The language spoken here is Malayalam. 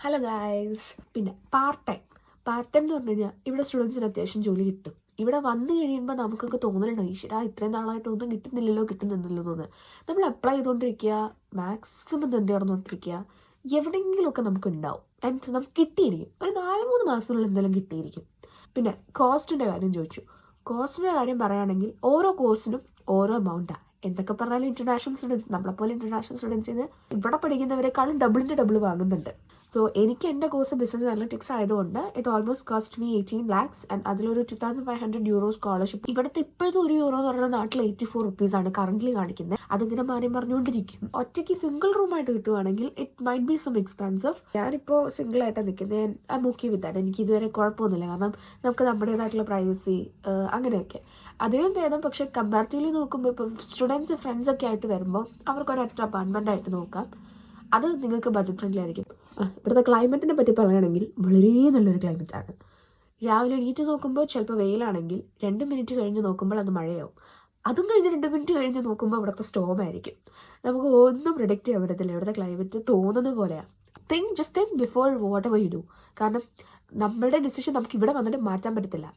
Hello guys. പിന്നെ പാർട്ട് ടൈം എന്ന് പറഞ്ഞു കഴിഞ്ഞാൽ ഇവിടെ സ്റ്റുഡൻസിന് അത്യാവശ്യം ജോലി കിട്ടും. ഇവിടെ വന്നു കഴിയുമ്പോൾ നമുക്കൊക്കെ തോന്നലുണ്ടോ, ഈശ്വരാ ഇത്രയും നാളായിട്ടൊന്നും കിട്ടുന്നില്ലല്ലോ എന്ന്. നമ്മൾ അപ്ലൈ ചെയ്തുകൊണ്ടിരിക്കുക, മാക്സിമം തന്നെ നടന്നുകൊണ്ടിരിക്കുക, എവിടെയെങ്കിലുമൊക്കെ നമുക്ക് ഉണ്ടാവും. ആൻഡ് നമുക്ക് കിട്ടിയിരിക്കും, ഒരു 4-3 മാസത്തിനുള്ളിൽ എന്തെങ്കിലും കിട്ടിയിരിക്കും. പിന്നെ കോസ്റ്റിൻ്റെ കാര്യം ചോദിച്ചു. കോസ്റ്റിൻ്റെ കാര്യം പറയുകയാണെങ്കിൽ ഓരോ കോഴ്സിനും ഓരോ എമൗണ്ടാണ്. എന്തൊക്കെ പറഞ്ഞാലും ഇന്റർനാഷണൽ സ്റ്റുഡൻസ്, നമ്മളെപ്പോലെ ഇന്റർനാഷണൽ സ്റ്റുഡൻസിന് ഇവിടെ പഠിക്കുന്നവരെക്കാളും ഡബിൾ വാങ്ങുന്നുണ്ട്. സോ എനിക്ക് എൻ്റെ കോഴ്സ് ബിസിനസ് അനലിറ്റിക്സ് ആയതുകൊണ്ട് it almost cost me 18 lakhs and അതിലൊരു 2500 euro സ്കോളർഷിപ്പ്. ഇവിടുത്തെ ഇപ്പോഴത്തെ ഒരു യൂറോ എന്ന് പറയുന്നത് നാട്ടിൽ 84 rupees കറന്റ് കാണിക്കുന്നത്. അതിങ്ങനെ മാറി പറഞ്ഞുകൊണ്ടിരിക്കും. ഒറ്റയ്ക്ക് സിംഗിൾ റൂമായിട്ട് കിട്ടുവാണെങ്കിൽ it might be some expensive. ഞാനിപ്പോൾ സിംഗിൾ ആയിട്ടാണ് നിൽക്കുന്നത്. I'm okay with that. എനിക്ക് ഇതുവരെ കുഴപ്പമൊന്നുമില്ല, കാരണം നമുക്ക് നമ്മുടേതായിട്ടുള്ള പ്രൈവസി അങ്ങനെയൊക്കെ അതിലും ഭേദം. പക്ഷെ കമ്പാരിറ്റീവ്ലി നോക്കുമ്പോൾ ഇപ്പോൾ സ്റ്റുഡൻസ് ഫ്രണ്ട്സ് ഒക്കെ ആയിട്ട് വരുമ്പോൾ അവർക്കൊരു എക്സ്ട്രാ അപ്പാർട്ട്മെൻ്റ് ആയിട്ട് നോക്കാം. അത് നിങ്ങൾക്ക് ബജറ്റ് ഫ്രണ്ട്ലി ആയിരിക്കും. ഇവിടുത്തെ ക്ലൈമറ്റിനെ പറ്റി പറയുകയാണെങ്കിൽ വളരെ നല്ലൊരു ക്ലൈമറ്റാണ്. രാവിലെ എണീറ്റ് നോക്കുമ്പോൾ ചിലപ്പോൾ വെയിലാണെങ്കിൽ 2 മിനിറ്റ് കഴിഞ്ഞ് നോക്കുമ്പോൾ അത് മഴയാവും. അതും കഴിഞ്ഞ് 2 മിനിറ്റ് കഴിഞ്ഞ് നോക്കുമ്പോൾ ഇവിടുത്തെ സ്റ്റോം ആയിരിക്കും. നമുക്ക് ഒന്നും പ്രിഡിക്റ്റ് ചെയ്യാൻ പറ്റത്തില്ല. ഇവിടുത്തെ ക്ലൈമറ്റ് തോന്നുന്ന പോലെയാണ്. Just think before what ever you do. കാരണം നമ്മളുടെ ഡിസിഷൻ നമുക്ക് ഇവിടെ വന്നിട്ട് മാറ്റാൻ പറ്റത്തില്ല.